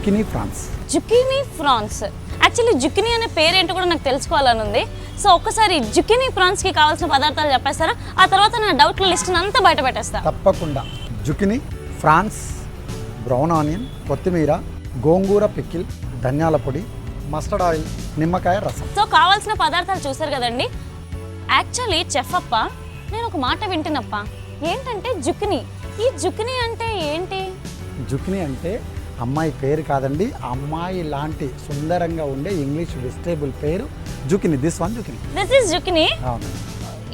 Zucchini prawns. Zucchini prawns. Actually zucchini అనే పేరు ఏంటో కూడా నాకు తెలుసుకోవాలని ఉంది. సో ఒక్కసారి జుకినీ ప్రాన్స్కి కావాల్సిన పదార్థాలు చెప్పేస్తారా? ఆ తర్వాత నా డౌట్ల లిస్ట్ అంతా బయట పెట్టేస్తా. తప్పకుండా. జుకినీ, ఫ్రాన్స్, బ్రౌన్ ఆనియన్, కొత్తిమీర, గోంగూర పికిల్, ధనియాల పొడి, మస్టర్డ్ ఆయిల్, నిమ్మకాయ రసం. సో కావాల్సిన పదార్థాలు చూసారు కదండి. యాక్చువల్లీ చెఫ్ అప్ప నేను ఒక మాట వింటున్నప్ప, ఏంటంటే జుకినీ. ఈ జుకినీ అంటే ఏంటి? జుకినీ అంటే అమ్మాయి పేరు కాదండి, అమ్మాయి లాంటి సుందరంగా ఉండే ఇంగ్లీష్ వెజిటేబుల్ పేరు zucchini. This one zucchini. This is zucchini. అవును.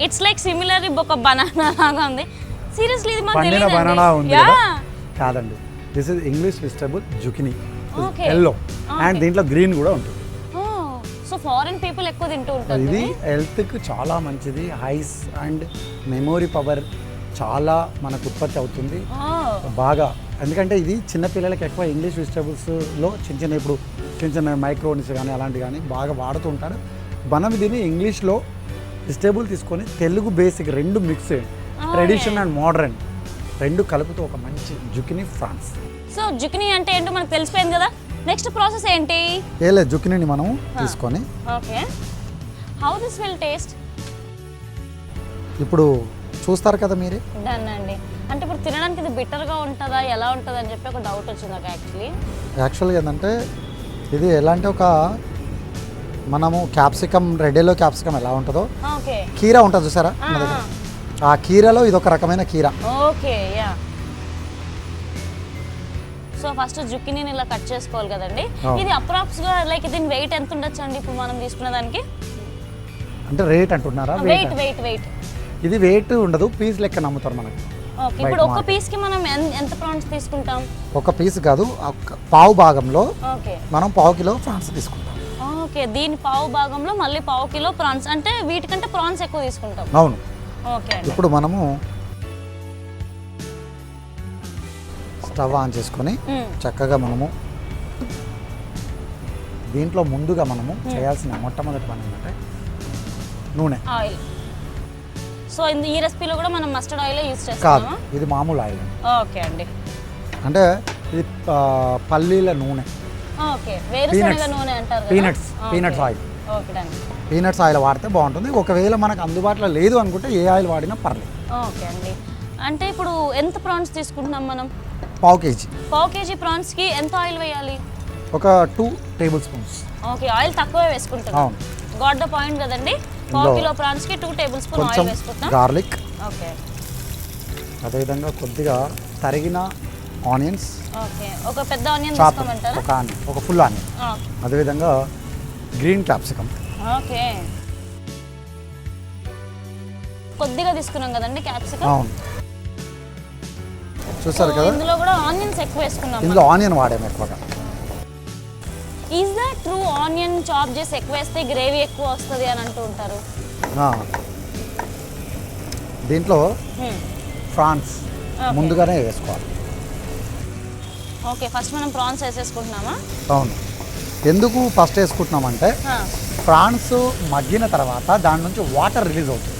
ఇట్స్ లైక్ సిమిలర్ ఒక బనానా లాగా ఉంది. సీరియస్లీ ఇది మనకు పండిన తెలియదు. బనానా ఉంది కాదండి. This is English vegetable zucchini. Yellow and దీంట్లో గ్రీన్ కూడా ఉంటుంది. సో ఫారెన్ పీపుల్ ఎక్కువ తింటూ ఉంటారు. ఇది హెల్త్కి చాలా మంచిది. హైస్ అండ్ మెమొరీ పవర్ చాలా మనకు ఉత్పత్తి అవుతుంది బాగా. ఎందుకంటే ఇది చిన్నపిల్లలకి ఎక్కువ ఇంగ్లీష్ వెజిటేబుల్స్లో ఇప్పుడు చిన్న మైక్రోనిస్ కానీ అలాంటివి కానీ బాగా వాడుతూ ఉంటారు. మనం దీన్ని ఇంగ్లీష్లో వెజిటేబుల్ తీసుకొని తెలుగు బేసిక్ రెండు మిక్స్, ట్రెడిషన్ అండ్ మోడర్న్ రెండు కలుపుతూ ఒక మంచి జుకినీ ఫ్రాన్స్. సో జుకినీ అంటే ఏంటో మనకు తెలిసిపోయింది కదా. నెక్స్ట్ ప్రాసెస్ ఏంటి? ఏలేదు, జుకినీని మనం తీసుకొని okay, how this will taste ఇప్పుడు చూస్తారు కదా మీరే. డన్ అండి. అంటే ఇప్పుడు తినడానికి ఇది బిట్టర్గా ఉంటుందా, ఎలా ఉంటుంది అని చెప్పి ఒక డౌట్ వచ్చింది నాకు. యాక్చువల్గా ఏంటంటే ఇది ఎలా అంటే ఒక మనము క్యాప్సికమ్, రెడ్డీలో క్యాప్సికమ్ ఎలా ఉంటుందో కీరా ఉంటుంది చూసారా మన దగ్గర, ఆ కీరాలో ఇది ఒక రకమైన కీరా. Okay, yeah. సో ఫస్ట్ జుకినీని ఇలా కట్ చేసుకోవాలి కదండి. ఇది అప్రాక్స్గా లైక్ దీని వెయిట్ ఎంత ఉండొచ్చు అండి ఇప్పుడు మనం తీసుకునే దానికి? అంటే రేట్ అంటున్నారా? వెయిట్ ఇది వెయిట్ ఉండదు, పీస్ లెక్క నమ్ముతారు మనకి. ఓకే, ఇప్పుడు ఒక పీస్కి మనం ఎంత ప్రాన్స్ తీసుకుంటాం? ఒక పీస్ కాదు, పావు భాగంలో మనం పావు కిలో ప్రాన్స్ తీసుకుంటాం. ఓకే, దీని పావు భాగంలో మళ్ళీ పావు కిలో ప్రాన్స్, అంటే వీటికంటే ప్రాన్స్ ఎక్కువ తీసుకుంటాం. అవును. ఓకే, ఇప్పుడు మనము స్టవ్ ఆన్ చేసుకొని చక్కగా మనము దీంట్లో ముందుగా మనము చేయాల్సిన మొట్టమొదటి పని ఏంటంటే నూనె, ఆయిల్. సో ఈ రెసిపీలో కూడా మనం మస్టర్డ్ ఆయిల్ యూస్ చేస్తాం. కాదు, ఇది మామూలు ఆయిల్. ఓకే అండి. అంటే ఇది పల్లీల నూనె. ఓకే, వేరుశనగ నూనె అంటారు కదా. Peanuts oil. Okay, done. Peanuts oil వాడితే బాగుంటుంది. ఒకవేళ మనకు అందుబాటులో లేదు అనుకుంటే ఏ ఆయిల్ వాడినా పర్లేదు. ఓకే అండి. అంటే ఇప్పుడు ఎంత ప్రాన్స్ తీసుకుంటున్నాం మనం? పావు కేజీ. పావు కేజీ ప్రాన్స్కి ఎంత ఆయిల్ వేయాలి? ఒక 2 టేబుల్ స్పూన్స్. ఓకే, ఆయిల్ తక్కువే వేసుకుంటున్నాం. అవును, గాట్ ద పాయింట్ కదండి. పావు కిలో ప్రాన్స్కి 2 టేబుల్ స్పూన్ ఆయిల్ వేసుకుంటాం. గార్లిక్. ఓకే, అదేవిధంగా కొద్దిగా తరిగిన ఆనియన్స్. ఓకే, ఒక పెద్ద ఆనియన్ తీసుకోమంటారా? ఒక ఆనియన్, ఒక ఫుల్ ఆనియన్. అదేవిధంగా గ్రీన్ క్యాప్సికమ్. ఓకే, కొద్దిగా తీసుకున్నాం కదండి క్యాప్సికమ్. అవును, చూసారు కదా. ఇందులో కూడా ఆనియన్స్ ఎక్కువ వేసుకున్నాం. ఇందులో ఆనియన్ వాడాము ఎక్కువగా. Is that true? Onion chop చేసి ఎక్కువ వేస్తే గ్రేవీ ఎక్కువ వస్తుంది అని అంటూ ఉంటారు. దీంట్లో ప్రాన్స్ ముందుగానే వేసుకోవాలి. ఓకే, ఫస్ట్ మనం ప్రాన్స్ వేసేసుకుంటున్నామా? అవును. ఎందుకు ఫస్ట్ వేసుకుంటున్నామంటే ప్రాన్స్ మగ్గిన తర్వాత దాని నుంచి వాటర్ రిలీజ్ అవుతుంది.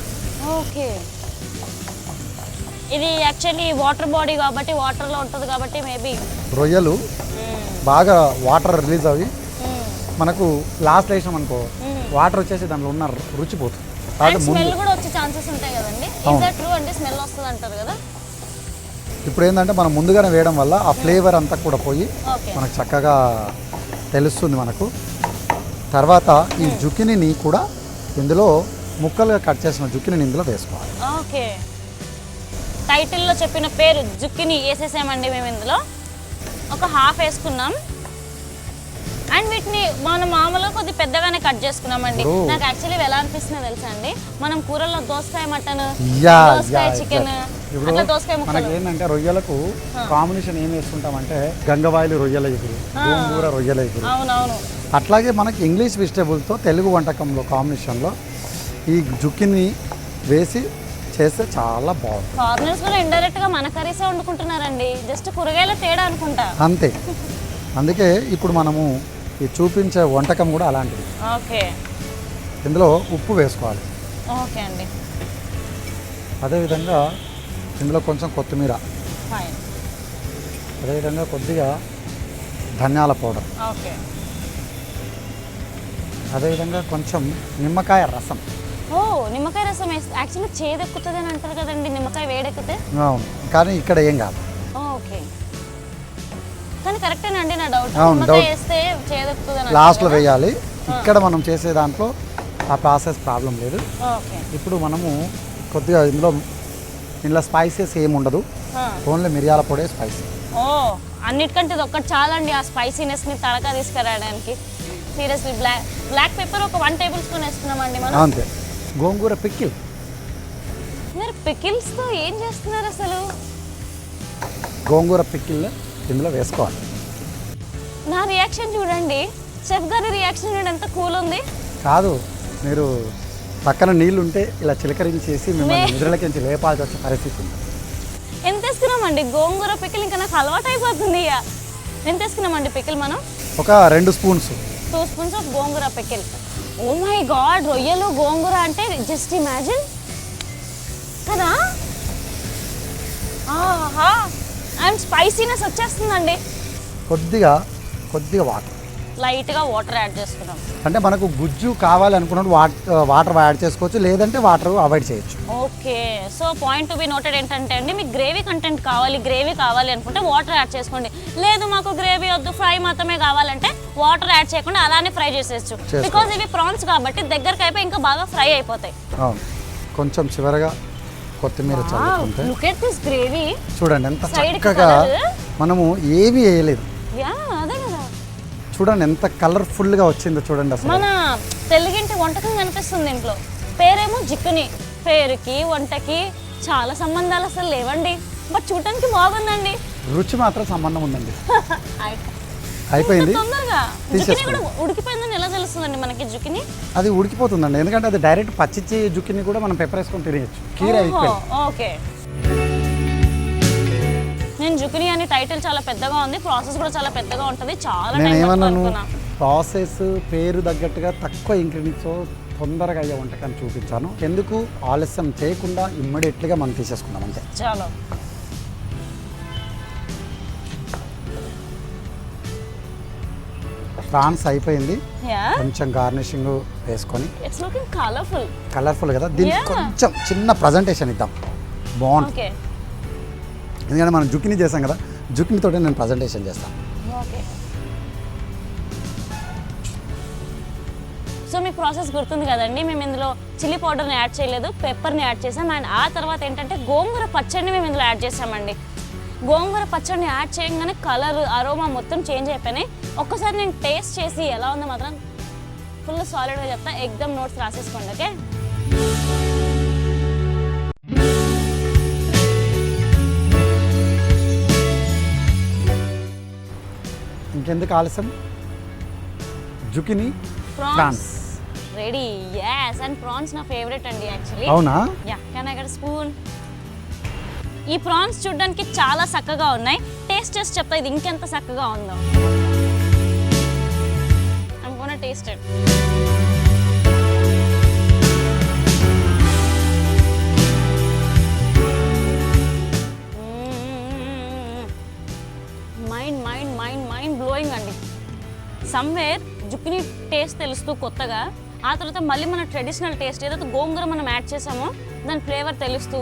ఓకే, ఇది యాక్చువల్లీ వాటర్ బాడీ కాబట్టి వాటర్లో ఉంటుంది కాబట్టి మేబీ రొయ్యలు బాగా వాటర్ రిలీజ్ అవి మనకు లాస్ట్ వేసాం అనుకో వాటర్ వచ్చేసి దాంట్లో ఉన్న రుచి పోతుంది. స్మెల్ కూడా వచ్చే ఛాన్సెస్ ఉంటాయి కదండి. Is that true? అంటే స్మెల్ వస్తుంది అంటారు కదా. ఇప్పుడు ఏంటంటే మనం ముందుగానే వేయడం వల్ల ఆ ఫ్లేవర్ అంతా కూడా పోయి మనకు చక్కగా తెలుస్తుంది మనకు. తర్వాత ఈ జుకినీని కూడా ఇందులో ముక్కలుగా కట్ చేసిన జుకినీని ఇందులో వేసుకోవాలి. ఓకే, టైటిల్లో చెప్పిన పేరు జుకినీ వేసేసామండి మేము. ఇందులో ఒక హాఫ్ వేసుకున్నాం. అండ్ వీటిని మనం మామూలుగా కొద్ది పెద్దగానే కట్ చేసుకున్నామండి. నాకు యాక్చువల్లీ ఎలా అనిపిస్తుందో తెలుసా అండి, మనం కూరల్లో దోసకాయ మటన్, దోసకాయ చికెన్, అట్లా దోసకాయ ముక్కలు. ఏంటంటే రొయ్యలకు కాంబినేషన్ ఏం వేసుకుంటామంటే గంగవాయిలు రొయ్యల ఎగురు, గోంగూర రొయ్యల ఎగురు. అవునవును. అట్లాగే మనకి ఇంగ్లీష్ వెజిటేబుల్తో తెలుగు వంటకంలో కాంబినేషన్లో ఈ జుకినీ వేసి చేస్తే చాలా బాగుంటుంది. ఫారినర్స్ కూడా ఇండైరెక్ట్ గా మన కర్రీసే వండుకుంటున్నారండి, జస్ట్ కూరగాయల తేడా అనుకుంటా. అంతే. అందుకే ఇప్పుడు మనము ఈ చూపించే వంటకం కూడా అలాంటిది. ఓకే, ఇందులో ఉప్పు వేసుకోవాలి. ఓకే అండి. అదేవిధంగా ఇందులో కొంచెం కొత్తిమీర, అదేవిధంగా కొద్దిగా ధనియాల పౌడర్, ఓకే. అదేవిధంగా కొంచెం నిమ్మకాయ రసం. ఓ నిమ్మకాయ రసం వేస్తే యాక్చువల్లీ చేదెక్కుతుంది అని అంటారు కదండి, నిమ్మకాయ వేడెక్కితే. అవును, కానీ ఇక్కడ ఏం కాదు. ఓకే, కానీ కరెక్టేనండి నా డౌట్. అవును, నిమ్మకాయ డౌట్. వేస్తే చేదెక్కుతుంది అని లాస్ట్లో వేయాలి. ఇక్కడ మనం చేసే దాంట్లో ఆ ప్రాసెస్ ప్రాబ్లం లేదు. ఓకే. ఇప్పుడు మనము కొద్దిగా ఇందులో స్పైసెస్ ఏమి ఉండదు, ఓన్లీ మిరియాల పొడే స్పైసీ. ఓ అన్నిటికంటే ఇది ఒక్కటి చాలండి ఆ స్పైసీనెస్ని తడకా తీసుకురావడానికి. సీరియస్లీ బ్లాక్ పెప్పర్ ఒక 1 టేబుల్ స్పూన్ వేస్తున్నామండి మనం. అంతే. గోంగూర పికిల్. మీరు పికిల్స్తో ఏం చేస్తున్నారు అసలు? గోంగూర పికిల్ ఇందులో వేసుకోవాలి. నా రియాక్షన్ చూడండి, చెఫ్ గారి రియాక్షన్ చూడండి ఎంత కూల్ ఉంది. కాదు, మీరు పక్కన నీళ్ళు ఉంటే ఇలా చిలకరించేసి మిమ్మల్ని నిద్రలకించి లేపాల్సి వచ్చే పరిస్థితి ఉంది. ఎంత వేసుకున్నామండి గోంగూర పికిల్? ఇంకా నాకు అలవాటు అయిపోతుంది. ఎంత వేసుకున్నామండి పికిల్ మనం? ఒక 2 spoons. 2 spoons of gongura pickle. Oh my god, రొయ్యలు గోంగూర అంటే జస్ట్ ఇమాజిన్ కదా. ఆహా, అండ్ స్పైసీనెస్ వచ్చేస్తుందండి. కొద్దిగా వాటర్, లైట్గా వాటర్ యాడ్ చేసుకున్నాం. అంటే మనకు గుజ్జు కావాలి అనుకున్నప్పుడు వాటర్ యాడ్ చేసుకోవచ్చు, లేదంటే వాటర్ అవాయిడ్ చేయొచ్చు. Okay, so point to be noted ఏంటంటే అండి, మీకు గ్రేవీ కంటెంట్ గ్రేవీ కావాలి అనుకుంటే వాటర్ యాడ్ చేసుకోండి. లేదు మాకు గ్రేవీ వద్దు, ఫ్రై మాత్రమే కావాలంటే వాటర్ యాడ్ చేయకుండా అలానే ఫ్రై చేసేయచ్చు. బికాజ్ ఇవి ప్రాన్స్ కాబట్టి దగ్గరకు అయిపోయి ఇంకా బాగా ఫ్రై అయిపోతాయి. అవును, కొంచెం చివరగా కొత్తిమీర చల్లుకుంటే లుక్ ఎట్ దిస్ గ్రేవీ. చూడండి ఎంత చక్కగా, మనము ఏమీ వేయలేదు. యా అదే కదా, చూడండి ఎంత కలర్ఫుల్గా వచ్చిందో చూడండి. అసలు మన తెలుగింటి వంటకం కనిపిస్తుంది ఇంట్లో. పేరేమో జిక్కుని. పేరుకి వంటకి చాలా సంబంధాలు అసలు లేవండి, బట్ చూడటానికి బాగుందండి. రుచి మాత్రం సంబంధం ఉందండి. అయిపోయింది, తొందరగా. జుకినీ కూడా ఉడికిపోయిందని ఎలా తెలుస్తుందండి మనకి? జుకినీ అది ఉడికిపోతుందండి, ఎందుకంటే అది డైరెక్ట్ పచ్చిచ్చి జుకినీ కూడా మనం పెప్పర్ వేసుకొని తినేయచ్చు. కీర అయిపోయింది. ఓకే, నేను జుకినీ అని టైటిల్ చాలా పెద్దగా ఉంది, ప్రాసెస్ కూడా చాలా పెద్దగా ఉంటుంది. చాలా నేను ఏమన్నాను, ప్రాసెస్ పేరు తగ్గట్టుగా తక్కువ ఇంగ్రీడియంట్స్తో తొందరగా అయ్యే వంటకాన్ని చూపించాను. ఎందుకు ఆలస్యం చేయకుండా ఇమ్మీడియట్లీగా మనం తీసేసుకున్నాం అంతే. చాలా ప్రాన్స్ అయిపోయింది. కొంచెం గార్నిషింగ్ వేసుకొని ఇట్స్ లుకింగ్ కలర్ఫుల్ కదా. దీనికి కొంచెం చిన్న ప్రజెంటేషన్ ఇద్దాం, బాగుంటుంది. ఎందుకంటే మనం జుకినీ చేసాం కదా, జుకినీతో నేను ప్రజెంటేషన్ చేస్తాను. ఓకే, సో మీకు ప్రాసెస్ గుర్తుంది కదండి. మేము ఇందులో చిల్లీ పౌడర్ని యాడ్ చేయలేదు, పెప్పర్ని యాడ్ చేసాం. అండ్ ఆ తర్వాత ఏంటంటే గోంగూర పచ్చడిని మేము ఇందులో యాడ్ చేసామండి. గోంగూర పచ్చడిని యాడ్ చేయగానే కలర్, అరోమా మొత్తం చేంజ్ అయిపోయినాయి. ఒక్కసారి నేను టేస్ట్ చేసి ఎలా ఉందో మాత్రం ఫుల్ సాలిడ్గా చెప్తా. ఎగ్దమ్ నోట్స్ రాసేసుకోండి. ఓకే, ఇంకెందుకు ఆలస్యం, zucchini prawns ready. yes, and prawns నా ఫేవరెట్ అండి యాక్చువల్లీ. అవునా? Yeah, can I get spoon? ఈ ప్రాన్స్ చూడడానికి చాలా చక్కగా ఉన్నాయి. టేస్ట్ చేసి చెప్తా ఇది ఇంకెంత చక్కగా ఉందో. I'm gonna taste it. Mind blowing అండి. సమ్వేర్ జుకినీ టేస్ట్ తెలుస్తూ కొత్తగా, ఆ తర్వాత మళ్ళీ మన ట్రెడిషనల్ టేస్ట్ ఏదైతే గోంగూర మనం యాడ్ చేసామో దాని ఫ్లేవర్ తెలుస్తూ,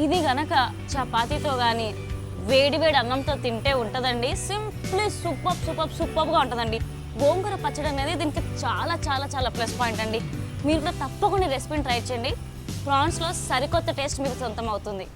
ఇది గనక చపాతీతో కానీ వేడి అన్నంతో తింటే ఉంటుందండి. సింప్లీ సూపర్గా ఉంటుందండి. గోంగూర పచ్చడి అనేది దీనికి చాలా ప్లస్ పాయింట్ అండి. మీరు కూడా తప్పకుండా రెసిపీని ట్రై చేయండి. ప్రాన్స్లో సరికొత్త టేస్ట్ మీకు సొంతం అవుతుంది.